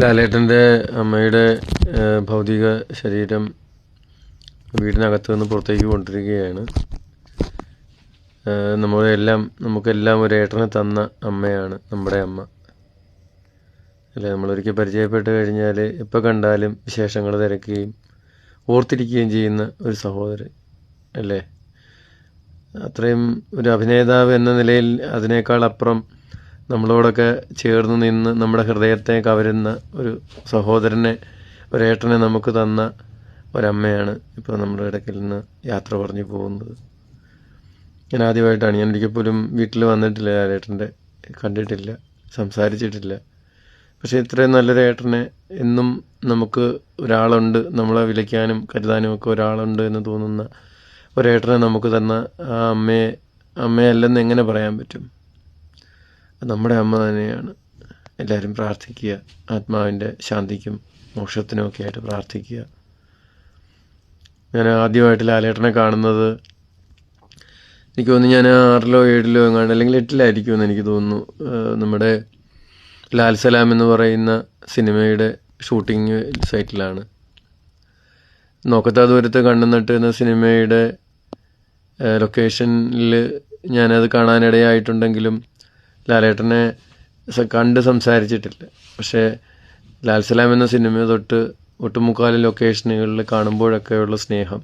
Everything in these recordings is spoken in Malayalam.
ലാലേട്ടൻ്റെ അമ്മയുടെ ഭൗതിക ശരീരം വീടിനകത്ത് നിന്ന് പുറത്തേക്ക് കൊണ്ടിരിക്കുകയാണ്. നമുക്കെല്ലാം ഒരു ഏട്ടനെ തന്ന അമ്മയാണ് നമ്മുടെ അമ്മ അല്ലേ. നമ്മളൊരിക്കൽ പരിചയപ്പെട്ട് കഴിഞ്ഞാൽ എപ്പോൾ കണ്ടാലും വിശേഷങ്ങൾ തിരക്കുകയും ഓർത്തിരിക്കുകയും ചെയ്യുന്ന ഒരു സഹോദരൻ അല്ലേ. അത്രയും ഒരു അഭിനേതാവ് എന്ന നിലയിൽ അതിനേക്കാൾ അപ്പുറം നമ്മളോടൊക്കെ ചേർന്ന് നിന്ന് നമ്മുടെ ഹൃദയത്തെ കവരുന്ന ഒരു സഹോദരനെ, ഒരേട്ടനെ നമുക്ക് തന്ന ഒരമ്മയാണ് ഇപ്പോൾ നമ്മുടെ ഇടയ്ക്കിൽ നിന്ന് യാത്ര പറഞ്ഞു പോകുന്നത്. ഞാൻ ആദ്യമായിട്ടാണ്, ഞാൻ ഒരിക്കൽ പോലും വീട്ടിൽ വന്നിട്ടില്ല, ലാലേട്ടൻ്റെ കണ്ടിട്ടില്ല, സംസാരിച്ചിട്ടില്ല. പക്ഷേ ഇത്രയും നല്ലൊരു ഏട്ടനെ എന്നും നമുക്ക് ഒരാളുണ്ട്, നമ്മളെ വിളിക്കാനും കരുതാനും ഒക്കെ ഒരാളുണ്ട് എന്ന് തോന്നുന്ന ഒരേട്ടനെ നമുക്ക് തന്ന ആ അമ്മയല്ലെന്ന് എങ്ങനെ പറയാൻ പറ്റും? നമ്മുടെ അമ്മ തന്നെയാണ്. എല്ലാവരും പ്രാർത്ഥിക്കുക, ആത്മാവിൻ്റെ ശാന്തിക്കും മോക്ഷത്തിനും ഒക്കെ ആയിട്ട് പ്രാർത്ഥിക്കുക. ഞാൻ ആദ്യമായിട്ട് ലാലേട്ടനെ കാണുന്നത് എനിക്ക് തോന്നുന്നു ഞാൻ 6-ലോ 7-ലോ എങ്ങാണ്ട്, അല്ലെങ്കിൽ 8-ലായിരിക്കുമെന്ന് എനിക്ക് തോന്നുന്നു. നമ്മുടെ ലാൽ സലാം എന്ന് പറയുന്ന സിനിമയുടെ ഷൂട്ടിംഗ് സൈറ്റിലാണ്. നോക്കത്താ ദൂരത്ത് കണ്ണുനട്ട് എന്ന സിനിമയുടെ ലൊക്കേഷനിൽ ഞാനത് കാണാനിടയായിട്ടുണ്ടെങ്കിലും ലാലേട്ടനെ കണ്ട് സംസാരിച്ചിട്ടില്ല. പക്ഷേ ലാൽ സലാം എന്ന സിനിമ തൊട്ട് ഒട്ടുമുക്കാലും ലൊക്കേഷനുകളിൽ കാണുമ്പോഴൊക്കെയുള്ള സ്നേഹം,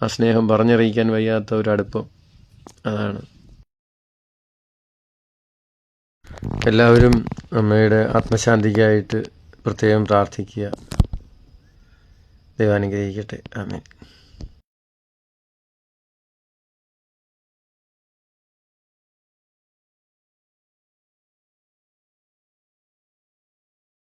ആ സ്നേഹം പറഞ്ഞറിയിക്കാൻ വയ്യാത്ത ഒരു അടുപ്പം, അതാണ്. എല്ലാവരും അമ്മയുടെ ആത്മശാന്തിക്കായിട്ട് പ്രത്യേകം പ്രാർത്ഥിക്കുക. ദൈവം അനുഗ്രഹിക്കട്ടെ. ആമേൻ.